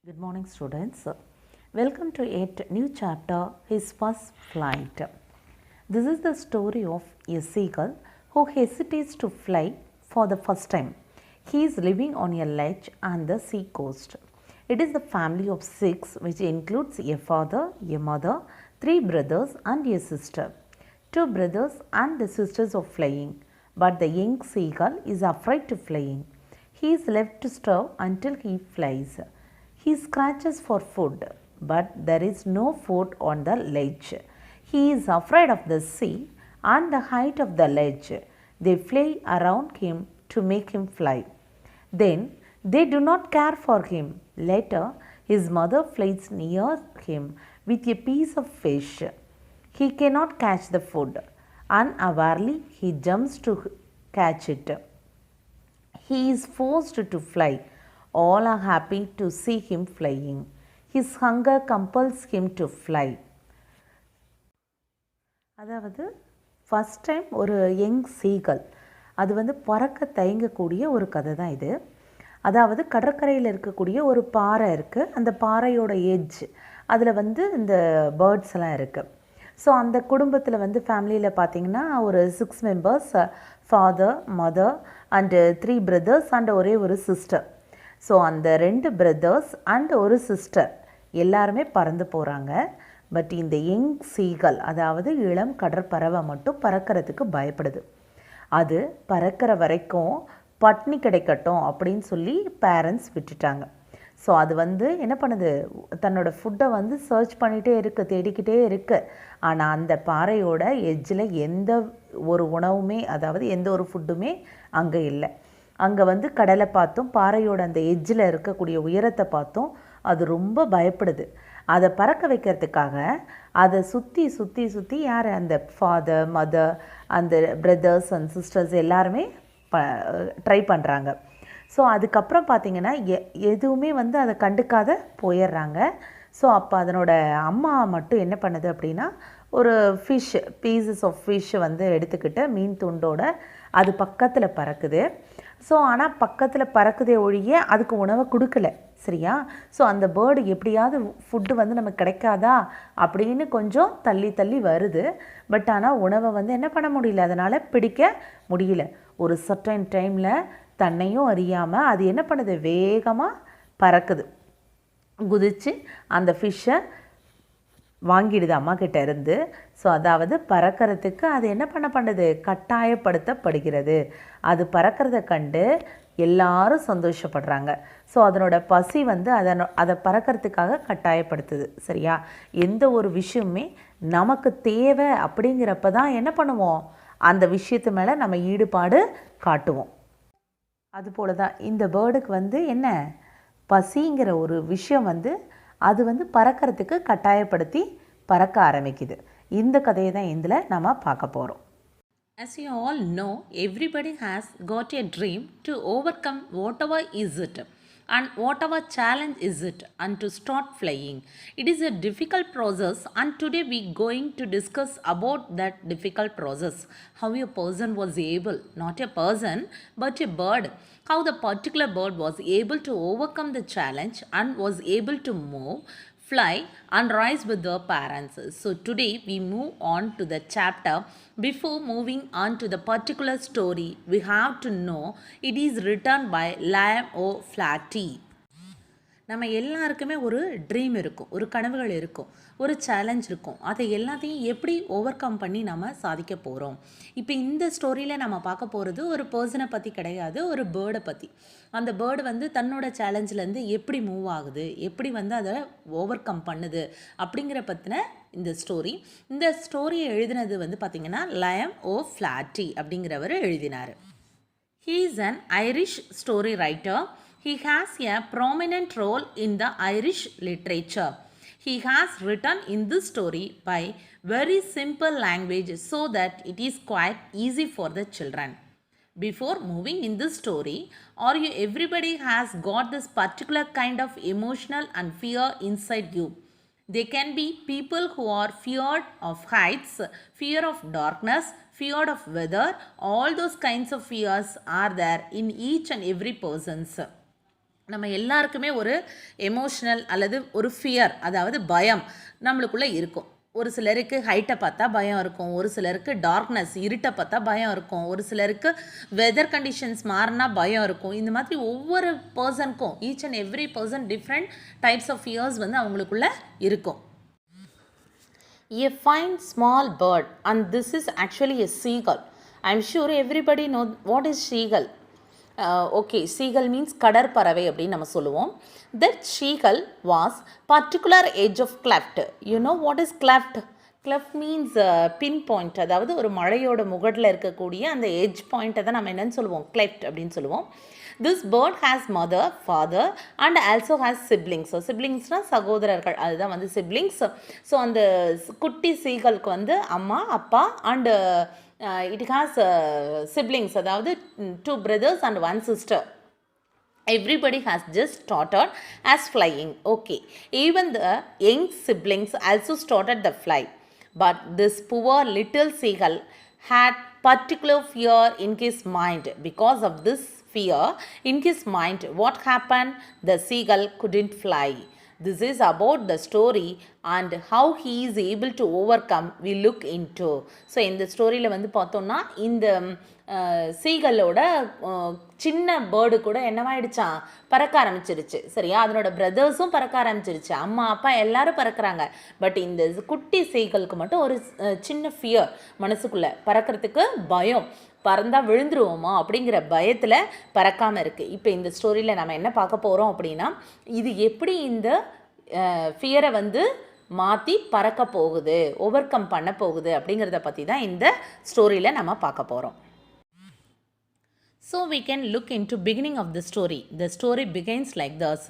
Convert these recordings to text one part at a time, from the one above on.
Good morning, students. Welcome to yet new chapter, His First Flight. This is the story of a seagull who hesitates to fly for the first time. He is living on a ledge on the sea coast. It is the family of 6, which includes a father, a mother, 3 brothers, and a sister. 2 brothers and the sisters are flying, but the young seagull is afraid to flying. He is left to starve until he flies. He scratches for food, but there is no food on the ledge. He is afraid of the sea and the height of the ledge. They fly around him to make him fly. Then they do not care for him. Later, his mother flies near him with a piece of fish. He cannot catch the food. Unawarely, he jumps to catch it. He is forced to fly. All are happy to see him flying. His hunger compels him to fly. அதாவது first time ஒரு young seagull அது வந்து பறக்க தயங்கக்கூடிய ஒரு கதை தான் இது. அதாவது கடற்கரையில் இருக்கக்கூடிய ஒரு பாறை இருக்குது. அந்த பாறையோட எட்ஜ் அதில் வந்து இந்த பேர்ட்ஸ் எல்லாம் இருக்குது. ஸோ அந்த குடும்பத்தில் வந்து ஃபேமிலியில் பார்த்திங்கன்னா ஒரு 6 members, father, mother and 3 brothers and ஒரே ஒரு சிஸ்டர். ஸோ அந்த 2 பிரதர்ஸ் அண்ட் ஒரு சிஸ்டர் எல்லாருமே பறந்து போகிறாங்க. பட் இந்த யங் சீகல் அதாவது இளம் கடற்பறவை மட்டும் பறக்கிறதுக்கு பயப்படுது. அது பறக்கிற வரைக்கும் பட்னி கிடைக்கட்டும் அப்படின்னு சொல்லி பேரண்ட்ஸ் விட்டுட்டாங்க. ஸோ அது வந்து என்ன பண்ணுது, தன்னோட ஃபுட்டை வந்து சர்ச் பண்ணிகிட்டே இருக்குது, தேடிக்கிட்டே இருக்குது. ஆனால் அந்த பாறையோட எட்ஜில் எந்த ஒரு உணவுமே, அதாவது எந்த ஒரு ஃபுட்டுமே அங்கே இல்லை. அங்கே வந்து கடலை பார்த்தும் பாறையோட அந்த எட்ஜில் இருக்கக்கூடிய உயரத்தை பார்த்தும் அது ரொம்ப பயப்படுது. அதை பறக்க வைக்கிறதுக்காக அதை சுற்றி சுற்றி சுற்றி யார், அந்த ஃபாதர், மதர், அந்த பிரதர்ஸ் அண்ட் சிஸ்டர்ஸ் எல்லாருமே ட்ரை பண்ணுறாங்க. ஸோ அதுக்கப்புறம் பார்த்திங்கன்னா எதுவுமே வந்து அதை கண்டுக்காத போயிடுறாங்க. ஸோ அப்போ அதனோட அம்மா மட்டும் என்ன பண்ணுது அப்படின்னா, ஒரு ஃபிஷ், பீசஸ் ஆஃப் ஃபிஷ் வந்து எடுத்துக்கிட்டு மீன் துண்டோட அது பக்கத்தில் பறக்குது. ஸோ ஆனால் பக்கத்தில் பறக்குதே ஒழிய அதுக்கு உணவை கொடுக்கல, சரியா? ஸோ அந்த பேர்டு எப்படியாவது ஃபுட்டு வந்து நமக்கு கிடைக்காதா அப்படின்னு கொஞ்சம் தள்ளி தள்ளி வருது. பட் ஆனால் உணவை வந்து என்ன பண்ண முடியல, அதனால் பிடிக்க முடியல. ஒரு சர்டன் டைமில் தன்னையும் அறியாமல் அது என்ன பண்ணுது, வேகமாக பறக்குது. குதித்து அந்த ஃபிஷ்ஷை வாங்கிடுது அம்மா கிட்ட இருந்து. ஸோ அதாவது பறக்கிறதுக்கு அது என்ன பண்ணுது, கட்டாயப்படுத்தப்படுகிறது. அது பறக்கிறத கண்டு எல்லாரும் சந்தோஷப்படுறாங்க. ஸோ அதனோட பசி வந்து அதை பறக்கிறதுக்காக கட்டாயப்படுத்துது, சரியா? எந்த ஒரு விஷயமே நமக்கு தேவை அப்படிங்கிறப்ப தான் என்ன பண்ணுவோம், அந்த விஷயத்து மேலே நம்ம ஈடுபாடு காட்டுவோம். அதுபோல தான் இந்த பேர்டுக்கு வந்து என்ன, பசிங்கிற ஒரு விஷயம் வந்து அது வந்து பறக்கிறதுக்கு கட்டாயப்படுத்தி பறக்க ஆரம்பிக்குது. இந்த கதையை தான் இதில் நம்ம பார்க்க போகிறோம். As you all know, everybody has got a dream to overcome whatever is it and whatever challenge is it and to start flying. It is a difficult process and today we going to discuss about that difficult process. How a person was able, not a person but a bird, how the particular bird was able to overcome the challenge and was able to move, fly and rise with their parents. So today we move on to the chapter. Before moving on to the particular story, we have to know it is written by Liam O'Flaherty. நம்ம எல்லாருக்குமே ஒரு dream இருக்கும், ஒரு கனவுகள் இருக்கும், ஒரு challenge இருக்கும். அதை எல்லாத்தையும் எப்படி ஓவர் கம் பண்ணி நம்ம சாதிக்க போகிறோம். இப்போ இந்த ஸ்டோரியில் நம்ம பார்க்க போகிறது ஒரு பர்சனை பற்றி கிடையாது, ஒரு பேர்டை பற்றி. அந்த பேர்டு வந்து தன்னோட சேலஞ்சிலேருந்து எப்படி மூவ் ஆகுது, எப்படி வந்து அதை ஓவர் கம் பண்ணுது அப்படிங்கிற பற்றின இந்த ஸ்டோரி. இந்த ஸ்டோரியை எழுதினது வந்து பார்த்திங்கன்னா லயம் ஓஃப்லாட்டி அப்படிங்கிறவர் எழுதினார். He is an Irish story writer. He has a prominent role in the Irish literature. He has written in this story by very simple language so that it is quite easy for the children. Before moving in this story, everybody has got this particular kind of emotional and fear inside you. They can be people who are feared of heights, fear of darkness, feared of weather. All those kinds of fears are there in each and every person's. நம்ம எல்லாருக்குமே ஒரு emotional அல்லது ஒரு fear, அதாவது பயம் நம்மளுக்குள்ளே இருக்கும். ஒரு சிலருக்கு ஹைட்டை பார்த்தா பயம் இருக்கும், ஒரு சிலருக்கு டார்க்னஸ் இருட்டை பார்த்தா பயம் இருக்கும், ஒரு சிலருக்கு வெதர் கண்டிஷன்ஸ் மாறினா பயம் இருக்கும். இந்த மாதிரி ஒவ்வொரு பர்சனுக்கும் each and every person different types of fears வந்து அவங்களுக்குள்ளே இருக்கும். A fine small bird, and this is actually a seagull. I'm sure everybody know what is seagull. Okay, seagull means கடற்பறவை அப்படின்னு நம்ம சொல்லுவோம். That seagull was particular edge of cleft. You know what is cleft? Cleft means pinpoint, அதாவது ஒரு மழையோட முகட்டில் இருக்கக்கூடிய அந்த edge பாயிண்ட்டை தான் நம்ம என்னன்னு சொல்லுவோம், cleft அப்படின்னு சொல்லுவோம். This bird has mother, father and also has siblings. So siblingsனா சகோதரர்கள், அதுதான் வந்து siblings. ஸோ அந்த குட்டி சீகலுக்கு வந்து அம்மா அப்பா அண்டு it has siblings, அதாவது 2 brothers and 1 sister. Everybody has just started as flying. Okay, even the young siblings also started the fly, but this poor little seagull had particular fear in his mind. Because of this fear in his mind, what happened? The seagull couldn't fly. This is about the story and how he is able to overcome we look into. So இந்த ஸ்டோரியில் வந்து பார்த்தோம்னா இந்த சீகலோட சின்ன bird கூட என்னவாயிடுச்சான், பறக்க ஆரம்பிச்சிருச்சு. சரியா, அதனோட பிரதர்ஸும் பறக்க ஆரம்பிச்சிருச்சு, அம்மா அப்பா எல்லாரும் பறக்கிறாங்க. பட் இந்த குட்டி சீகலுக்கு மட்டும் ஒரு சின்ன ஃபியர் மனசுக்குள்ளே, பறக்கிறதுக்கு பயம், பறந்தால் விழுந்துருவோமா அப்படிங்கிற பயத்தில் பறக்காமல் இருக்குது. இப்போ இந்த ஸ்டோரியில் நம்ம என்ன பார்க்க போகிறோம் அப்படின்னா, இது எப்படி இந்த ஃபியரை வந்து மாற்றி பறக்க போகுது, ஓவர் கம் பண்ண போகுது அப்படிங்கிறத பற்றி தான் இந்த ஸ்டோரியில் நம்ம பார்க்க போகிறோம். So we can look into beginning of the story. The story begins like this.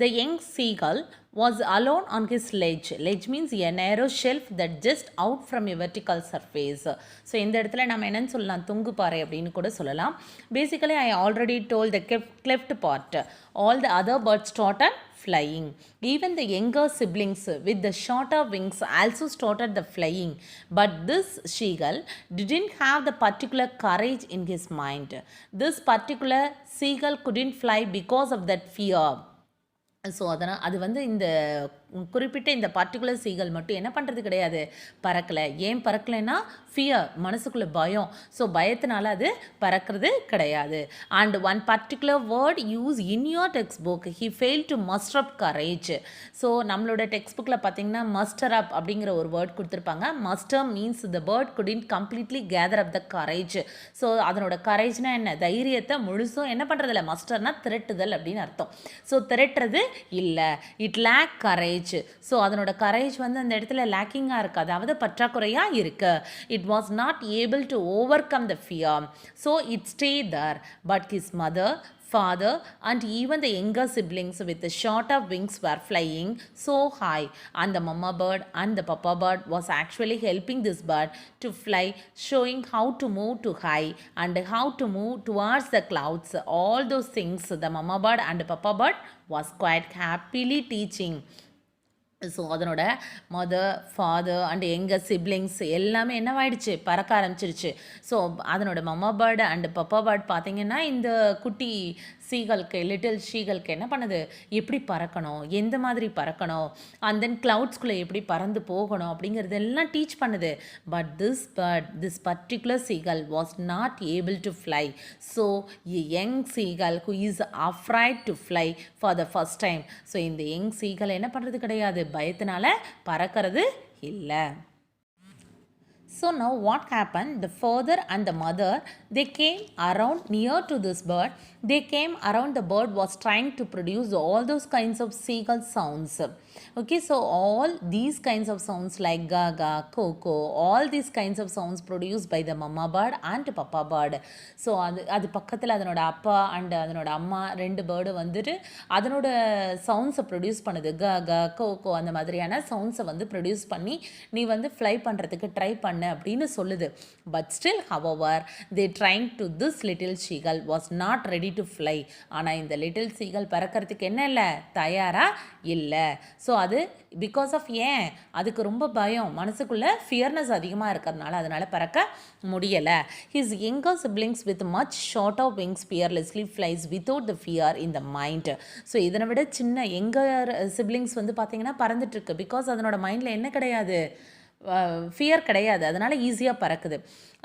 The young seagull was alone on his ledge. Ledge means a narrow shelf that just out from a vertical surface. So இந்த இடத்துல நம்ம என்னன்னு சொல்லலாம், தொங்கு பாறை அப்படின்னு கூட சொல்லலாம். Basically I already told the cleft part. All the other birds started flying. Even the younger siblings with the shorter wings also started the flying. But this seagull didn't have the particular courage in his mind. This particular seagull couldn't fly because of that fear. So அதனால் அது வந்து இந்த குறிப்பிட்ட இந்த particular seagull மட்டும் என்ன பண்ணுறது கிடையாது, பறக்கலை. ஏன் பறக்கலைன்னா ஃபியர், மனசுக்குள்ளே பயம். ஸோ பயத்தினால அது பறக்கிறது கிடையாது. And one particular word use in your text book, he fail to muster up courage. So நம்மளோட டெக்ஸ்ட் புக்கில் பார்த்தீங்கன்னா மஸ்டர் அப் அப்படிங்கிற ஒரு வேர்ட் கொடுத்துருப்பாங்க. Muster means the bird couldn't completely gather up the courage. So அதனோட கரேஜ்னால் என்ன, தைரியத்தை முழுசும் என்ன பண்ணுறதில்ல, மஸ்டர்னால் திரட்டுதல் அப்படின்னு அர்த்தம். ஸோ திரட்டுறது இல்லை, இட் லேக் கரேஜ். ஸோ அதனோட கரேஜ் வந்து அந்த இடத்துல லேக்கிங்காக இருக்குது, அதாவது பற்றாக்குறையாக இருக்குது. It was not able to over come the fear. So it stay Dhar. But his mother, father and even the younger siblings with the shorter wings were flying so high, and the mama bird and the papa bird was actually helping this bird to fly, showing how to move to high and how to move towards the clouds. All those things the mama bird and the papa bird was quite happily teaching. So அதனோட mother, father and எங்கள் siblings எல்லாமே என்னவாயிடுச்சு, பறக்க ஆரம்பிச்சிருச்சு. So அதனோட mamma bird and Papa bird பார்த்திங்கன்னா இந்த குட்டி சீகலுக்கு, little ஷீகலுக்கு என்ன பண்ணுது, எப்படி பறக்கணும், எந்த மாதிரி பறக்கணும், அண்ட் தென் க்ளவுட்ஸ்குள்ளே எப்படி பறந்து போகணும் அப்படிங்கிறது எல்லாம் டீச் பண்ணுது. But this bird, this particular seagull was not able to fly. So young seagull who is afraid to fly for the first time. So இந்த யங் சீகல் என்ன பண்ணுறது கிடையாது, பயத்தினால பறக்கிறது இல்லை. So now what happened? The father and the mother, they came around near to this bird. They came around, the bird was trying to produce all those kinds of seagull sounds. Okay, so all these kinds of sounds like gaga, coco, all these kinds of sounds produced by the mama bird and papa bird. So அது பக்கத்தில் அதனோட அப்பா and அதனோட அம்மா ரெண்டு bird வந்துட்டு அதனோட சவுண்ட்ஸை produce பண்ணுது. காகா, கோகோ அந்த மாதிரியான சவுண்ட்ஸை வந்து ப்ரொடியூஸ் பண்ணி நீ வந்து ஃப்ளை பண்ணுறதுக்கு ட்ரை பண்ணு பண்ணு அப்படின்னு சொல்லுது. But still however they trying to this little seagull was not ready to fly. ஆனால் இந்த லிட்டில் சீகல் பறக்கிறதுக்கு என்ன இல்லை, தயாராக இல்லை. ஸோ அது பிகாஸ் ஆஃப் ஏன், அதுக்கு ரொம்ப பயம், மனசுக்குள்ளே ஃபியர்னஸ் அதிகமாக இருக்கிறதுனால அதனால் பறக்க முடியலை. His younger siblings with much shorter wings fearlessly flies without the fear in the mind. So இதனை விட சின்ன எங்கர் சிப்ளிங்ஸ் வந்து பார்த்திங்கன்னா பறந்துட்டுருக்கு. பிகாஸ் அதனோட மைண்டில் என்ன கிடையாது, ஃபியர் கிடையாது, அதனால் ஈஸியாக பறக்குது.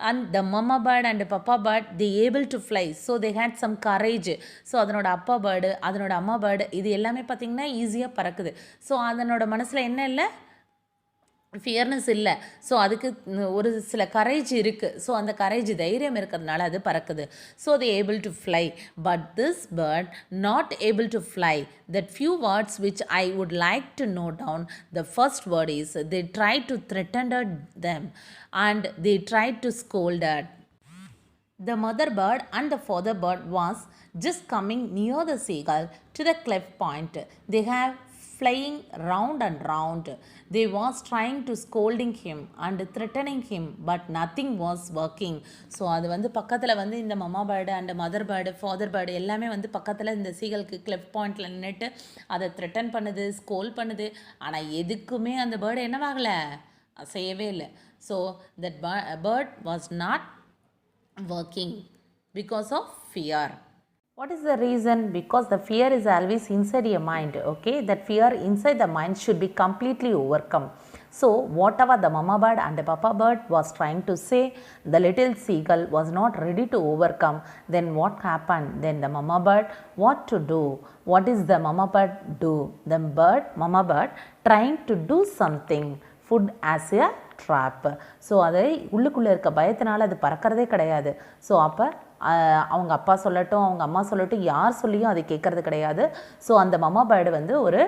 And the mamma bird and papa bird they able to fly. So they had some courage. So அதனோட அப்பா பேர்டு அதனோட அம்மா பேர்டு இது எல்லாமே பார்த்திங்கன்னா ஈஸியாக பறக்குது. ஸோ அதனோட மனசில் என்ன இல்லை, ஃபியர்னஸ் இல்லை. ஸோ அதுக்கு ஒரு சில கரேஜ் இருக்குது. ஸோ அந்த கரேஜ் தைரியம் இருக்கிறதுனால அது பறக்குது. So they able to fly. But this bird not able to fly. That few words which I would like to note down. The first word is they try to threaten them and they tried to scold at. The mother bird and the father bird was just coming near the seagull to the cleft point. They have flying round and round. They was trying to scolding him and threatening him, but nothing was working. So அது வந்து பக்கத்தில் வந்து இந்த mamma bird and mother bird father bird எல்லாமே வந்து பக்கத்தில் இந்த சீகலுக்கு cleft பாயிண்டில் நின்றுட்டு அதை த்ரெட்டன் பண்ணுது, ஸ்கோல் பண்ணுது. ஆனால் எதுக்குமே அந்த பேர்டு என்னவாகலை, செய்யவே இல்லை. So that bird was not working because of fear. What is the reason? Because the fear is always inside your mind. Okay, that fear inside the mind should be completely overcome. So whatever the mama bird and the papa bird was trying to say, the little seagull was not ready to overcome. Then what happened? Then the mama bird, what to do? What is the mama bird do? The mama bird trying to do something. Food as a trap. So அதை உள்ளுக்குள்ளே இருக்க பயத்தினால அது பறக்கிறதே கிடையாது. So அப்போ அவங்க அப்பா சொல்லட்டும், அவங்க அம்மா சொல்லட்டும், யார் சொல்லியும் அதை கேட்கறது கிடையாது. ஸோ அந்த மம்மா பேர்டு வந்து ஒரு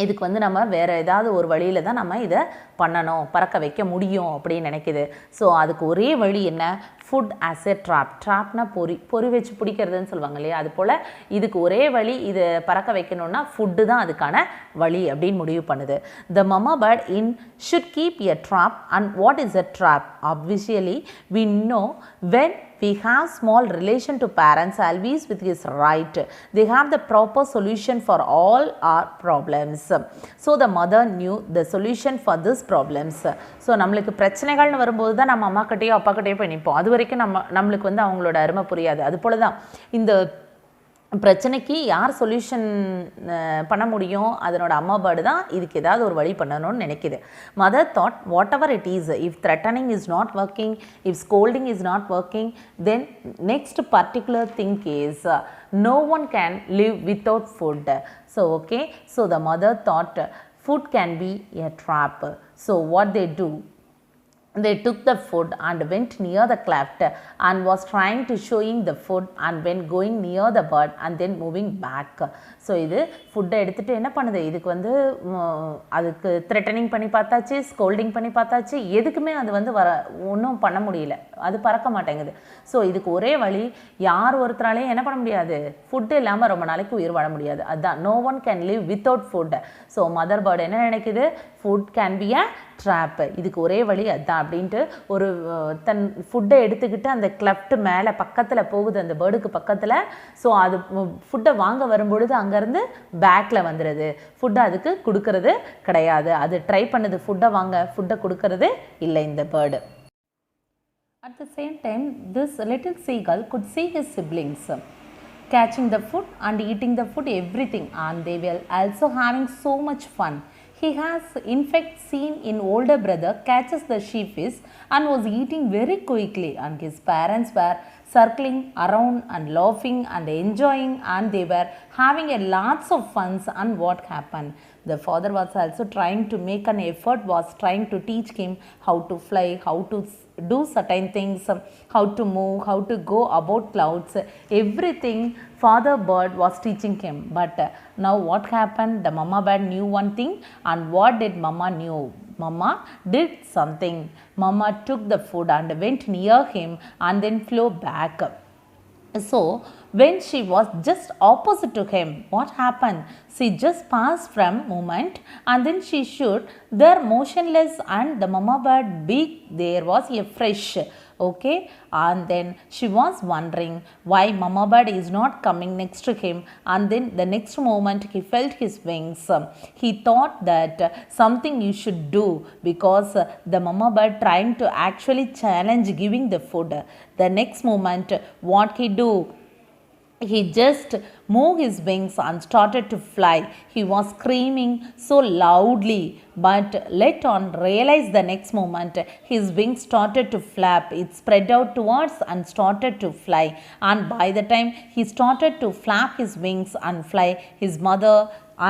இதுக்கு வந்து நம்ம வேறு ஏதாவது ஒரு வழியில் தான் நம்ம இதை பண்ணணும், பறக்க வைக்க முடியும் அப்படின்னு நினைக்கிது. ஸோ அதுக்கு ஒரே வழி என்ன, ஃபுட் ஆஸ் எ ட்ராப். ட்ராப்னா பொறி வச்சு பிடிக்கிறதுன்னு சொல்லுவாங்க இல்லையா, அது போல் இதுக்கு ஒரே வழி இதை பறக்க வைக்கணும்னா ஃபுட்டு தான் அதுக்கான வழி அப்படின்னு முடிவு பண்ணுது. The mamma bird in should keep a trap. And what is a trap? Obviously we know when we have small relation to parents always with his right. They have the proper solution for all our problems. So the mother knew the solution for this problems. So நம்மளுக்கு பிரச்சனைகள்னு வரும்போது தான் நம்ம அம்மா கிட்டேயோ அப்பா கிட்டேயோ போய் நிற்போம். அது வரைக்கும் நம்மளுக்கு வந்து அவங்களோட அருமை புரியாது. அது போல தான் இந்த பிரச்சனைக்கு யார் சொல்யூஷன் பண்ண முடியும், அதனோட அம்மா பேர்டு தான் இதுக்கு ஏதாவது ஒரு வழி பண்ணணும்னு நினைக்கிது. Mother thought whatever it is, if threatening is not working, if scolding is not working, then next particular thing is no one can live without food. So okay, so the mother thought food can be a trap. So what they do, they took the food and went near the cleft and was trying to showing the food and when going near the bird and then moving back. So இது ஃபுட்டை எடுத்துகிட்டு என்ன பண்ணுது, இதுக்கு வந்து அதுக்கு threatening பண்ணி பார்த்தாச்சு, ஸ்கோல்டிங் பண்ணி பார்த்தாச்சு, எதுக்குமே அது வந்து ஒன்றும் பண்ண முடியல, அது பறக்க மாட்டேங்குது. ஸோ இதுக்கு ஒரே வழி, யார் ஒருத்தராலையும் என்ன பண்ண முடியாது, ஃபுட்டு இல்லாமல் ரொம்ப நாளைக்கு உயிர் வாழ முடியாது. அதுதான் no one can live without food. So mother bird என்ன நினைக்குது, food can be a trap, இதுக்கு ஒரே வழி அதுதான் அப்படின்ட்டு ஒரு தன் ஃபுட்டை எடுத்துக்கிட்டு அந்த கிளஃப்ட் மேலே பக்கத்தில் போகுது, அந்த பேர்டுக்கு பக்கத்தில். ஸோ அது ஃபுட்டை வாங்க வரும்பொழுது அங்கேருந்து பேக்கில் வந்துடுது, ஃபுட்டை அதுக்கு கொடுக்கறது கிடையாது. அது ட்ரை பண்ணுது ஃபுட்டை வாங்க, ஃபுட்டை கொடுக்கறது இல்லை இந்த bird. At the same time, this little seagull could see his siblings catching the food and eating the food, everything, and they were also having so much fun. He has in fact seen in older brother catches the sheepfish and was eating very quickly, and his parents were circling around and laughing and enjoying, and they were having a lots of fun. And what happened, the father was also trying to make an effort, was trying to teach him how to fly, how to do certain things, how to move, how to go about clouds, everything father bird was teaching him. But now what happened, the mama bird knew one thing, and what did mama knew, mama did something. Mama took the food and went near him and then flew back. So when she was just opposite to him. What happened? She just passed from moment and then she should there motionless and the mama bird beak there was a fresh. Okay, and then she was wondering why mama bird is not coming next to him, and then the next moment he felt his wings. He thought that something you should do because the mama bird trying to actually challenge giving the food. The next moment what he do? He just moved his wings and started to fly. He was screaming so loudly, but let on realize the next moment his wings started to flap. It spread out towards and started to fly. And by the time he started to flap his wings and fly, his mother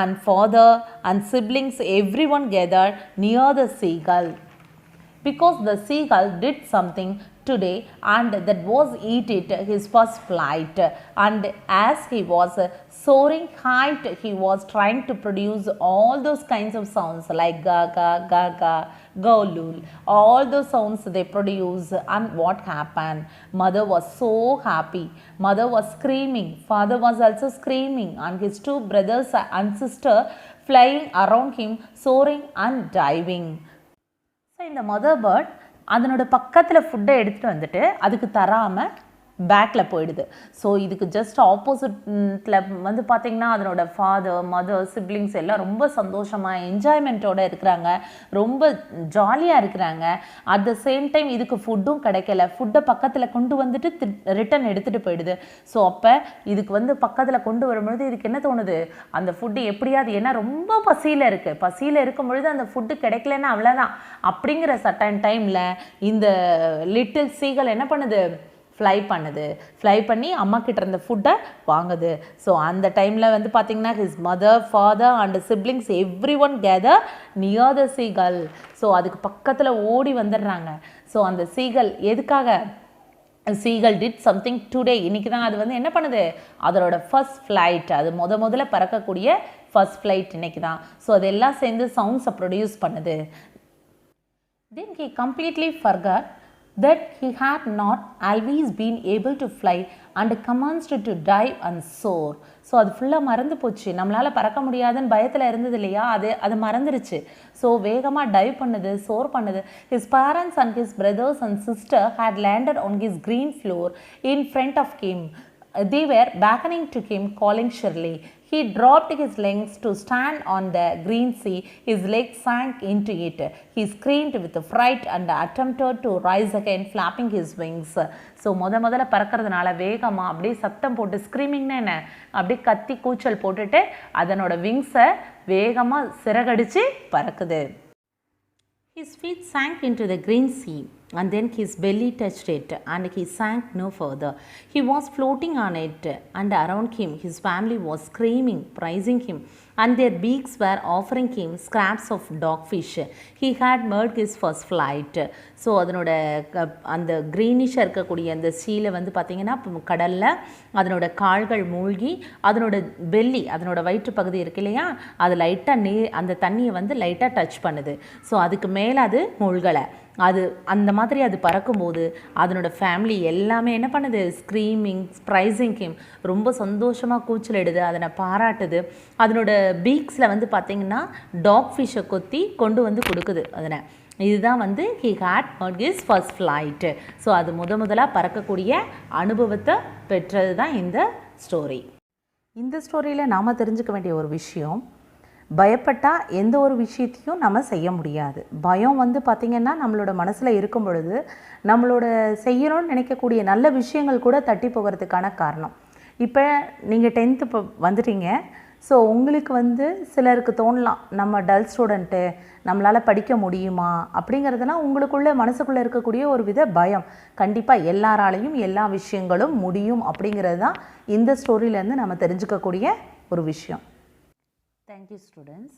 and father and siblings, everyone gathered near the seagull. Because the seagull did something today and that was eat it his first flight, and as he was soaring height he was trying to produce all those kinds of sounds like ga ga ga ga golul, all those sounds they produce. And what happened? Mother was so happy, mother was screaming, father was also screaming, and his two brothers and sister flying around him, soaring and diving. So இந்த mother bird அதனோட பக்கத்தில் ஃபுட்டை எடுத்துகிட்டு வந்துட்டு அதுக்கு தராமல் பேக்கில் போயிடுது. ஸோ இதுக்கு ஜஸ்ட் ஆப்போசிட்டில் வந்து பார்த்திங்கன்னா அதனோட ஃபாதர் மதர் சிப்ளிங்ஸ் எல்லாம் ரொம்ப சந்தோஷமாக என்ஜாய்மெண்ட்டோடு இருக்கிறாங்க, ரொம்ப ஜாலியாக இருக்கிறாங்க. அட் த சேம் டைம் இதுக்கு ஃபுட்டும் கிடைக்கல, ஃபுட்டை பக்கத்தில் கொண்டு வந்துட்டு ரிட்டன் எடுத்துகிட்டு போயிடுது. ஸோ அப்போ இதுக்கு வந்து பக்கத்தில் கொண்டு வரும்பொழுது இதுக்கு என்ன தோணுது? அந்த ஃபுட்டு எப்படியாவது, ஏன்னா ரொம்ப பசியில் இருக்குது, பசியில் இருக்கும் பொழுது அந்த ஃபுட்டு கிடைக்கலன்னா அவ்வளோதான் அப்படிங்கிற சட்டன் டைமில் இந்த லிட்டில் சீகல் என்ன பண்ணுது? ஃப்ளை பண்ணி அம்மா கிட்ட இருந்த ஃபுட்டை வாங்குது. ஸோ அந்த டைமில் வந்து பார்த்திங்கன்னா his mother father and siblings everyone gather near the seagull. So அதுக்கு பக்கத்தில் ஓடி வந்துடுறாங்க. ஸோ அந்த சீகல் எதுக்காக? சீகல் டிட் சம்திங் டுடே, இன்றைக்கி தான் அது வந்து என்ன பண்ணுது? அதோட ஃபர்ஸ்ட் ஃப்ளைட், அது முதல்ல பறக்கக்கூடிய ஃபர்ஸ்ட் ஃப்ளைட் இன்றைக்கி தான். ஸோ அதெல்லாம் சேர்ந்து சவுண்ட்ஸை ப்ரொடியூஸ் பண்ணுது. Then he completely forgot that he had not always been able to fly and commenced to dive and soar. So அது ஃபுல்லாக மறந்து போச்சு, நம்மளால் பறக்க முடியாதுன்னு பயத்தில் இருந்தது இல்லையா, அது மறந்துருச்சு. ஸோ வேகமாக டைவ் பண்ணுது, சோர் பண்ணுது. His parents and his brothers and sister had landed on his green floor in front of him. They were beckoning to him, calling shrilly. He dropped his legs to stand on the green sea. His legs sank into it. He screamed with fright and attempted to rise again, flapping his wings. So முதல்ல பறக்கிறதுனால வேகமாக அப்படியே சத்தம் போட்டு, ஸ்க்ரீமிங்னா என்ன, அப்படியே கத்தி கூச்சல் போட்டுட்டு அதனோட விங்ஸை வேகமாக சிறகடிச்சு பறக்குது. His feet sank into the green sea and then his belly touched it and he sank no further. He was floating on it and around him his family was screaming, praising him, and their beaks were offering him scraps of dogfish. He had made his first flight. So அதனோட அந்த க்ரீனிஷாக இருக்கக்கூடிய அந்த சீலை வந்து பார்த்திங்கன்னா கடலில் அதனோட கால்கள் மூழ்கி அதனோட பெல்லி, அதனோட வயிற்று பகுதி இருக்கு இல்லையா, அது லைட்டாக அந்த தண்ணியை வந்து லைட்டாக டச் பண்ணுது. ஸோ அதுக்கு மேலே அது மூழ்கலை. அது அந்த மாதிரி அது பறக்கும்போது அதனோட ஃபேமிலி எல்லாமே என்ன பண்ணுது? ஸ்க்ரீமிங், ப்ரைஸிங் ஹிம், ரொம்ப சந்தோஷமாக கூச்சலிடுது, அதனை பாராட்டுது. அதனோட பீக்ஸில் வந்து பார்த்திங்கன்னா டாக் ஃபிஷ்ஷை கொத்தி கொண்டு வந்து கொடுக்குது அதனை. இதுதான் வந்து he had made his first flight. So அது முதலாக பறக்கக்கூடிய அனுபவத்தை பெற்றது தான் இந்த ஸ்டோரி. இந்த ஸ்டோரியில் நாம் தெரிஞ்சுக்க வேண்டிய ஒரு விஷயம், பயப்பட்டால் எந்த ஒரு விஷயத்தையும் நம்ம செய்ய முடியாது. பயம் வந்து பார்த்திங்கன்னா நம்மளோட மனசில் இருக்கும் பொழுது நம்மளோட செய்யணும்னு நினைக்கக்கூடிய நல்ல விஷயங்கள் கூட தட்டி போகிறதுக்கான காரணம். இப்போ நீங்கள் 10th இப்போ வந்துட்டீங்க. ஸோ உங்களுக்கு வந்து சிலருக்கு தோணலாம், நம்ம டல் ஸ்டூடெண்ட்டு, நம்மளால் படிக்க முடியுமா அப்படிங்கிறதுலாம் உங்களுக்குள்ளே மனசுக்குள்ளே இருக்கக்கூடிய ஒரு வித பயம். கண்டிப்பாக எல்லாராலையும் எல்லா விஷயங்களும் முடியும் அப்படிங்கிறது தான் இந்த ஸ்டோரியிலேருந்து நம்ம தெரிஞ்சுக்கக்கூடிய ஒரு விஷயம். Thank you, students.